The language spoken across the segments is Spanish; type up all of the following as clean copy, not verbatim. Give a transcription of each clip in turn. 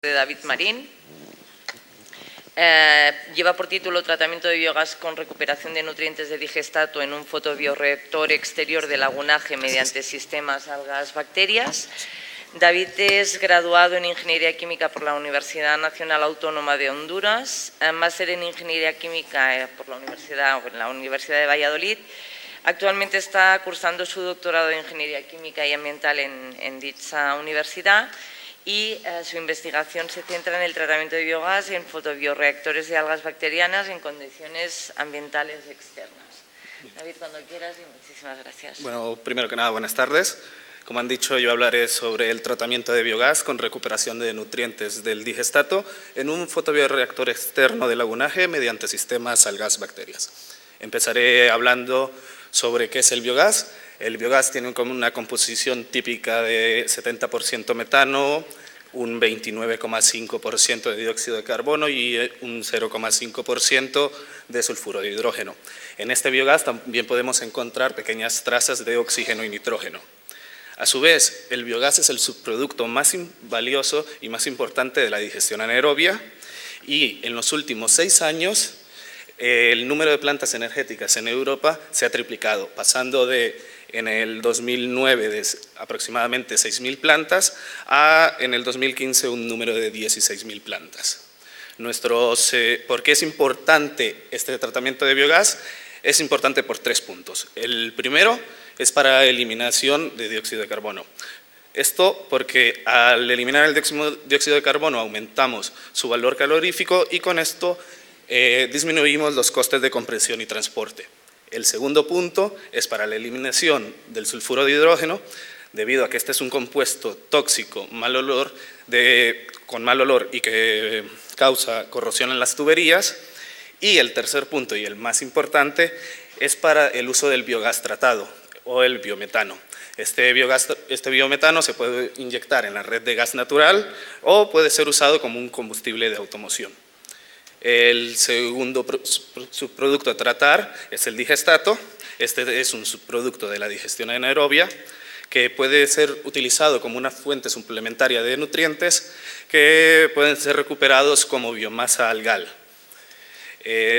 de David Marín. Lleva por título Tratamiento de biogás con recuperación de nutrientes de digestato en un fotobioreactor exterior de lagunaje mediante sistemas algas-bacterias. David es graduado en Ingeniería Química por la Universidad Nacional Autónoma de Honduras, máster en Ingeniería Química por la Universidad de Valladolid. Actualmente está cursando su doctorado en Ingeniería Química y Ambiental en dicha universidad y su investigación se centra en el tratamiento de biogás en fotobioreactores de algas bacterianas en condiciones ambientales externas. David, cuando quieras, y muchísimas gracias. Bueno, primero que nada, buenas tardes. Como han dicho, yo hablaré sobre el tratamiento de biogás con recuperación de nutrientes del digestato en un fotobioreactor externo de lagunaje mediante sistemas algas-bacterias. Empezaré hablando sobre qué es el biogás. El biogás tiene como una composición típica de 70% metano, un 29,5% de dióxido de carbono y un 0,5% de sulfuro de hidrógeno. En este biogás también podemos encontrar pequeñas trazas de oxígeno y nitrógeno. A su vez, el biogás es el subproducto más valioso y más importante de la digestión anaerobia y en los últimos 6 años el número de plantas energéticas en Europa se ha triplicado, pasando en el 2009 de aproximadamente 6.000 plantas a en el 2015 un número de 16.000 plantas. ¿Por qué es importante este tratamiento de biogás? Es importante por 3 puntos. El primero es para eliminación de dióxido de carbono. Esto porque al eliminar el dióxido de carbono aumentamos su valor calorífico y con esto disminuimos los costes de compresión y transporte. El segundo punto es para la eliminación del sulfuro de hidrógeno, debido a que este es un compuesto tóxico con mal olor y que causa corrosión en las tuberías. Y el tercer punto, y el más importante, es para el uso del biogás tratado o el biometano. Este biometano se puede inyectar en la red de gas natural o puede ser usado como un combustible de automoción. El segundo subproducto a tratar es el digestato. Este es un subproducto de la digestión anaerobia que puede ser utilizado como una fuente suplementaria de nutrientes que pueden ser recuperados como biomasa algal.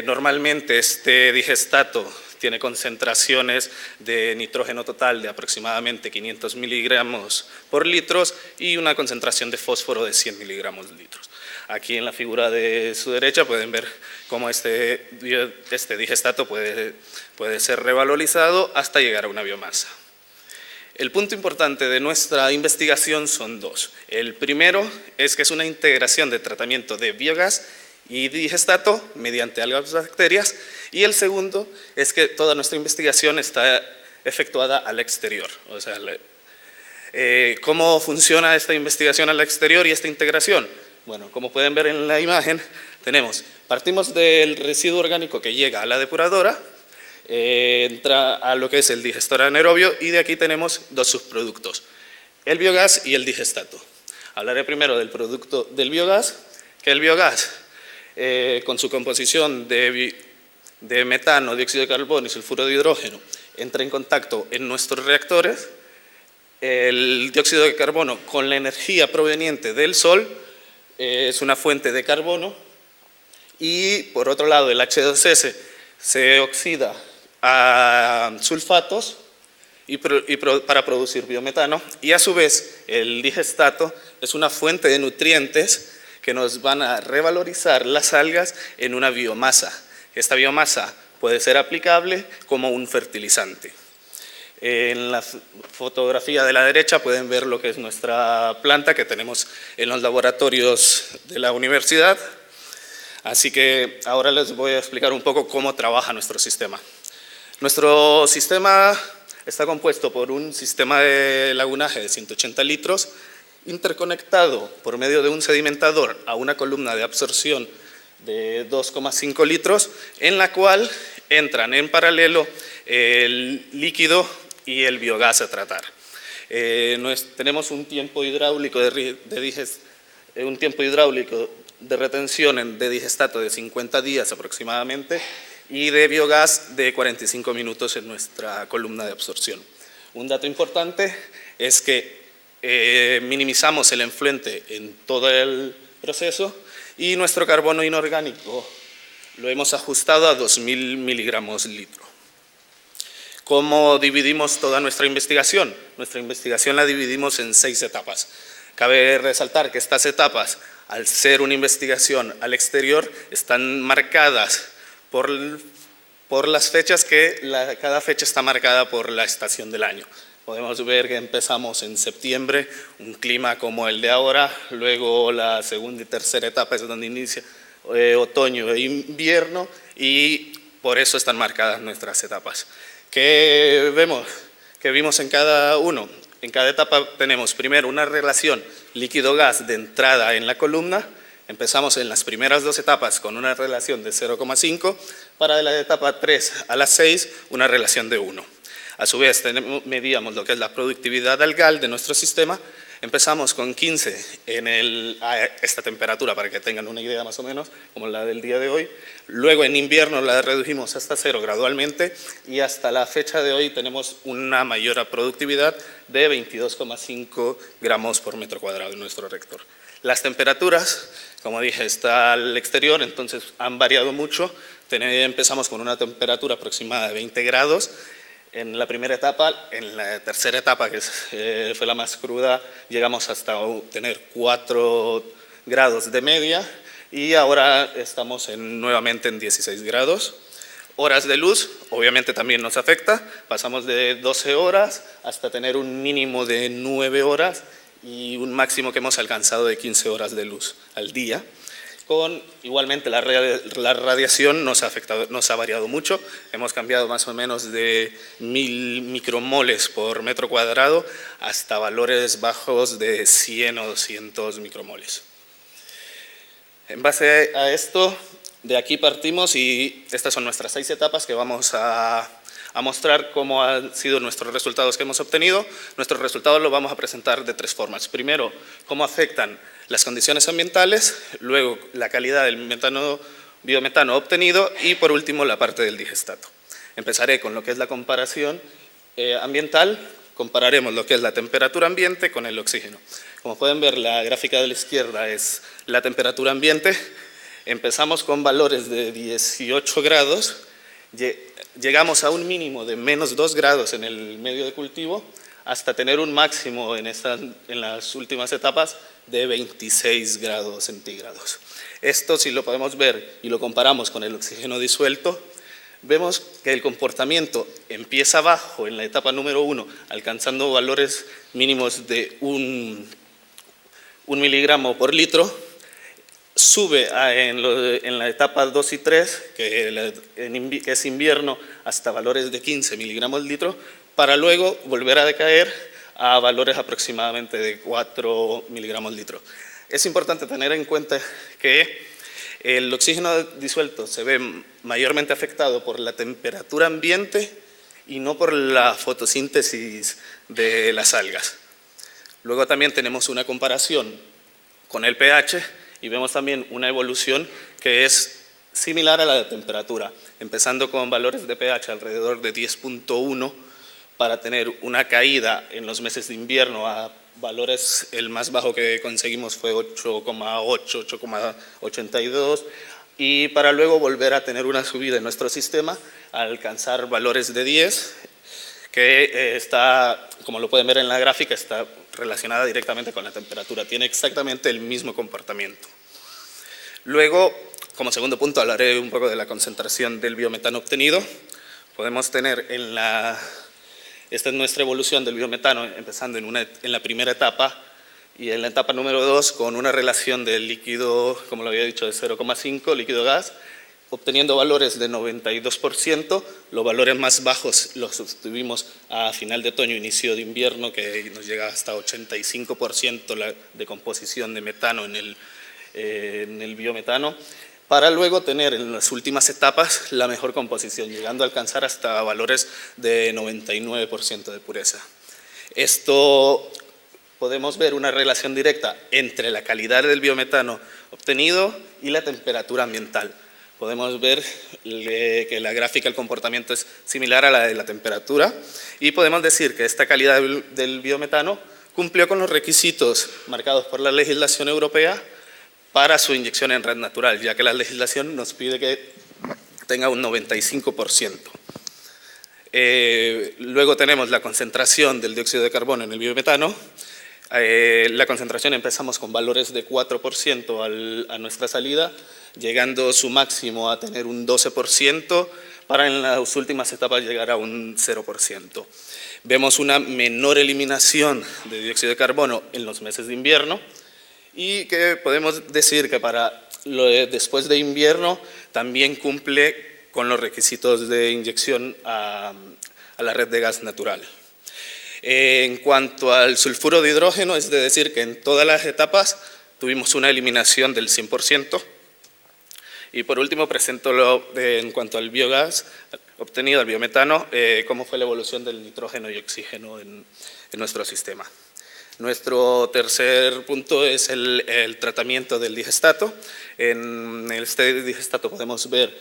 Normalmente este digestato tiene concentraciones de nitrógeno total de aproximadamente 500 miligramos por litro y una concentración de fósforo de 100 miligramos litros. Aquí en la figura de su derecha pueden ver cómo este digestato puede ser revalorizado hasta llegar a una biomasa. El punto importante de nuestra investigación son 2. El primero es que es una integración de tratamiento de biogás y digestato mediante algas bacterias, y el segundo es que toda nuestra investigación está efectuada al exterior. O sea, ¿cómo funciona esta investigación al exterior y esta integración? Bueno, como pueden ver en la imagen, partimos del residuo orgánico que llega a la depuradora, entra a lo que es el digestor anaerobio y de aquí tenemos 2 subproductos, el biogás y el digestato. Hablaré primero del producto del biogás, que el biogás con su composición de metano, dióxido de carbono y sulfuro de hidrógeno entra en contacto en nuestros reactores. El dióxido de carbono con la energía proveniente del sol es una fuente de carbono y por otro lado el H2S se oxida a sulfatos para producir biometano, y a su vez el digestato es una fuente de nutrientes que nos van a revalorizar las algas en una biomasa. Esta biomasa puede ser aplicable como un fertilizante. En la fotografía de la derecha pueden ver lo que es nuestra planta que tenemos en los laboratorios de la universidad. Así que ahora les voy a explicar un poco cómo trabaja nuestro sistema. Nuestro sistema está compuesto por un sistema de lagunaje de 180 litros interconectado por medio de un sedimentador a una columna de absorción de 2,5 litros, en la cual entran en paralelo el líquido y el biogás a tratar. Tenemos un tiempo hidráulico de retención de digestato de 50 días aproximadamente y de biogás de 45 minutos en nuestra columna de absorción. Un dato importante es que minimizamos el enfluente en todo el proceso, y nuestro carbono inorgánico lo hemos ajustado a 2.000 miligramos litro. ¿Cómo dividimos toda nuestra investigación? Nuestra investigación la dividimos en 6 etapas. Cabe resaltar que estas etapas, al ser una investigación al exterior, están marcadas por las fechas cada fecha está marcada por la estación del año. Podemos ver que empezamos en septiembre, un clima como el de ahora, luego la segunda y tercera etapa es donde inicia otoño e invierno, y por eso están marcadas nuestras etapas. ¿Qué vemos? ¿Qué vimos en cada uno? En cada etapa tenemos primero una relación líquido-gas de entrada en la columna. Empezamos en las primeras 2 etapas con una relación de 0,5, para de la etapa 3 a la 6 una relación de 1. A su vez medíamos lo que es la productividad algal de nuestro sistema. Empezamos con 15 a esta temperatura, para que tengan una idea más o menos, como la del día de hoy. Luego en invierno la redujimos hasta 0 gradualmente, y hasta la fecha de hoy tenemos una mayor productividad de 22,5 gramos por metro cuadrado en nuestro reactor. Las temperaturas, como dije, está al exterior, entonces han variado mucho. Empezamos con una temperatura aproximada de 20 grados. En la primera etapa, en la tercera etapa, que fue la más cruda, llegamos hasta tener 4 grados de media, y ahora estamos nuevamente en 16 grados. Horas de luz, obviamente también nos afecta, pasamos de 12 horas hasta tener un mínimo de 9 horas y un máximo que hemos alcanzado de 15 horas de luz al día. Igualmente la radiación nos ha variado mucho, hemos cambiado más o menos de 1000 micromoles por metro cuadrado hasta valores bajos de 100 o 200 micromoles. En base a esto, de aquí partimos, y estas son nuestras 6 etapas que vamos a mostrar cómo han sido nuestros resultados que hemos obtenido. Nuestros resultados los vamos a presentar de 3 formas. Primero, cómo afectan las condiciones ambientales, luego la calidad del biometano obtenido, y por último la parte del digestato. Empezaré con lo que es la comparación ambiental. Compararemos lo que es la temperatura ambiente con el oxígeno. Como pueden ver, la gráfica de la izquierda es la temperatura ambiente. Empezamos con valores de 18 grados, llegamos a un mínimo de menos 2 grados en el medio de cultivo, hasta tener un máximo en las últimas etapas de 26 grados centígrados. Esto, si lo podemos ver y lo comparamos con el oxígeno disuelto, vemos que el comportamiento empieza bajo en la etapa número 1, alcanzando valores mínimos de 1 miligramo por litro, sube en la etapa 2 y 3, que es invierno, hasta valores de 15 miligramos litro, para luego volver a decaer a valores aproximadamente de 4 miligramos litro. Es importante tener en cuenta que el oxígeno disuelto se ve mayormente afectado por la temperatura ambiente y no por la fotosíntesis de las algas. Luego también tenemos una comparación con el pH y vemos también una evolución que es similar a la de temperatura, empezando con valores de pH alrededor de 10.1 para tener una caída en los meses de invierno a valores, el más bajo que conseguimos fue 8,8, 8,82, y para luego volver a tener una subida en nuestro sistema a alcanzar valores de 10, que está, como lo pueden ver en la gráfica, está relacionada directamente con la temperatura, tiene exactamente el mismo comportamiento. Luego, como segundo punto, hablaré un poco de la concentración del biometano obtenido. Podemos tener esta es nuestra evolución del biometano, empezando en la primera etapa y en la etapa número 2 con una relación del líquido, como lo había dicho, de 0,5, líquido-gas, obteniendo valores de 92%. Los valores más bajos los obtuvimos a final de otoño, inicio de invierno, que nos llega hasta 85% de composición de metano en el biometano, para luego tener en las últimas etapas la mejor composición, llegando a alcanzar hasta valores de 99% de pureza. Esto podemos ver una relación directa entre la calidad del biometano obtenido y la temperatura ambiental. Podemos ver que la gráfica del comportamiento es similar a la de la temperatura, y podemos decir que esta calidad del biometano cumplió con los requisitos marcados por la legislación europea para su inyección en red natural, ya que la legislación nos pide que tenga un 95%. Luego tenemos la concentración del dióxido de carbono en el biometano. La concentración empezamos con valores de 4% a nuestra salida, llegando su máximo a tener un 12%, para en las últimas etapas llegar a un 0%. Vemos una menor eliminación de dióxido de carbono en los meses de invierno y que podemos decir que para después de invierno también cumple con los requisitos de inyección a la red de gas natural. En cuanto al sulfuro de hidrógeno, es de decir que en todas las etapas tuvimos una eliminación del 100%. Y por último presento en cuanto al biogás obtenido, el biometano, cómo fue la evolución del nitrógeno y oxígeno en nuestro sistema. Nuestro tercer punto es el tratamiento del digestato. En este digestato podemos ver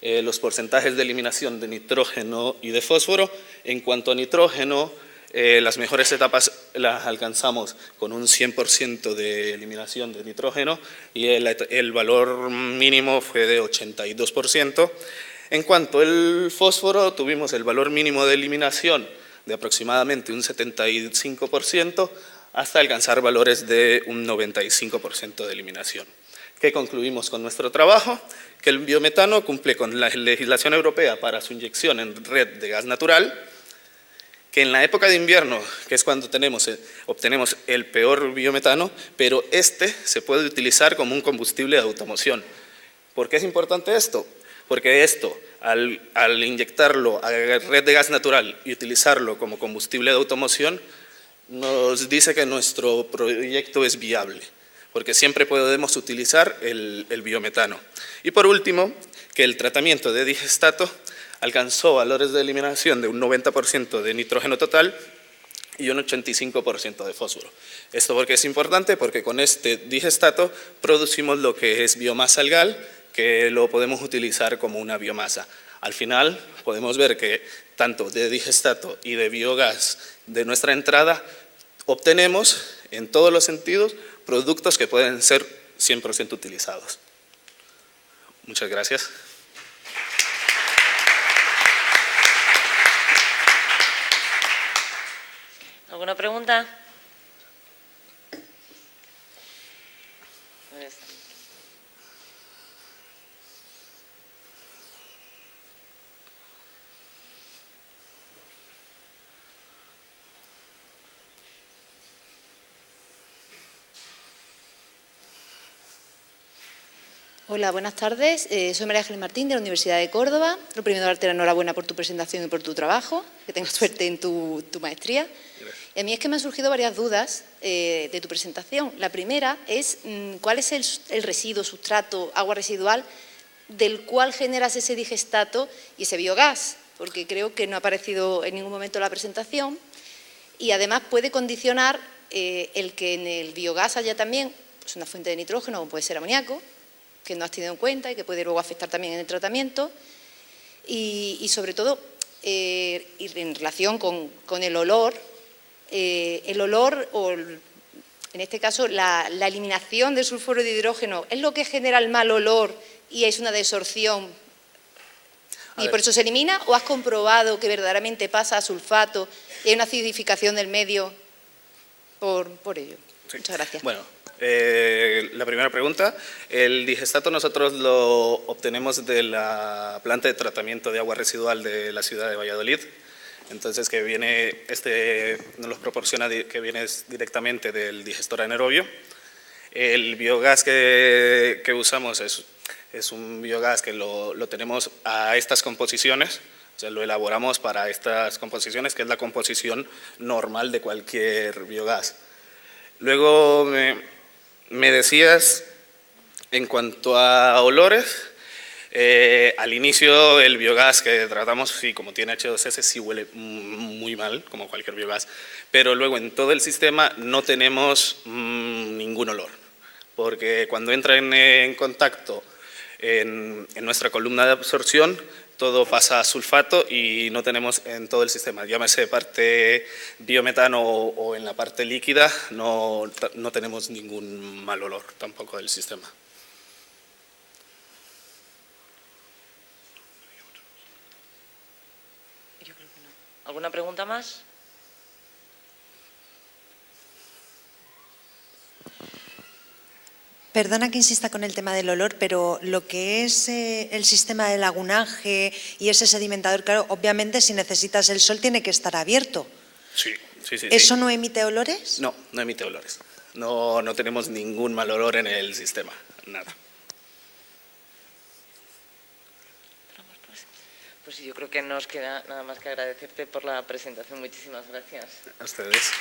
los porcentajes de eliminación de nitrógeno y de fósforo. En cuanto a nitrógeno, las mejores etapas las alcanzamos con un 100% de eliminación de nitrógeno y el valor mínimo fue de 82%. En cuanto al fósforo, tuvimos el valor mínimo de eliminación de aproximadamente un 75% hasta alcanzar valores de un 95% de eliminación. ¿Qué concluimos con nuestro trabajo? Que el biometano cumple con la legislación europea para su inyección en red de gas natural, que en la época de invierno, que es cuando obtenemos el peor biometano, pero este se puede utilizar como un combustible de automoción. ¿Por qué es importante esto? Porque esto, al inyectarlo a red de gas natural y utilizarlo como combustible de automoción, nos dice que nuestro proyecto es viable, porque siempre podemos utilizar el biometano. Y por último, que el tratamiento de digestato alcanzó valores de eliminación de un 90% de nitrógeno total y un 85% de fósforo. Esto porque es importante, porque con este digestato producimos lo que es biomasa algal, que lo podemos utilizar como una biomasa. Al final podemos ver que tanto de digestato y de biogás de nuestra entrada obtenemos en todos los sentidos productos que pueden ser 100% utilizados. Muchas gracias. ¿Alguna pregunta? Hola, buenas tardes. Soy María Ángeles Martín, de la Universidad de Córdoba. Lo primero, darte la enhorabuena por tu presentación y por tu trabajo. Que tengas suerte en tu maestría. Y a mí es que me han surgido varias dudas de tu presentación. La primera es, ¿cuál es el residuo, sustrato, agua residual del cual generas ese digestato y ese biogás? Porque creo que no ha aparecido en ningún momento en la presentación. Y además puede condicionar el que en el biogás haya también pues, una fuente de nitrógeno, como puede ser amoníaco, que no has tenido en cuenta y que puede luego afectar también en el tratamiento. Y sobre todo, y en relación con el olor, o en este caso la eliminación del sulfuro de hidrógeno, ¿es lo que genera el mal olor y es una desorción y por eso se elimina? ¿O has comprobado que verdaderamente pasa a sulfato y hay una acidificación del medio por ello? Sí. Muchas gracias. Bueno, la primera pregunta, el digestato nosotros lo obtenemos de la planta de tratamiento de agua residual de la ciudad de Valladolid. Entonces, que viene, nos los proporciona, que viene directamente del digestor anaerobio. El biogás que usamos es un biogás que lo tenemos a estas composiciones, o sea, lo elaboramos para estas composiciones, que es la composición normal de cualquier biogás. Luego me decías, en cuanto a olores, al inicio el biogás que tratamos, sí, como tiene H2S, sí huele muy mal, como cualquier biogás, pero luego en todo el sistema no tenemos ningún olor, porque cuando entra en contacto en nuestra columna de absorción, todo pasa a sulfato y no tenemos en todo el sistema, llámese parte biometano o en la parte líquida, no tenemos ningún mal olor tampoco del sistema. Yo creo que no. ¿Alguna pregunta más? Perdona que insista con el tema del olor, pero lo que es el sistema de lagunaje y ese sedimentador, claro, obviamente si necesitas el sol tiene que estar abierto. Sí. ¿Eso no emite olores? No emite olores. No tenemos ningún mal olor en el sistema, nada. Pues sí, yo creo que nos queda nada más que agradecerte por la presentación. Muchísimas gracias. A ustedes.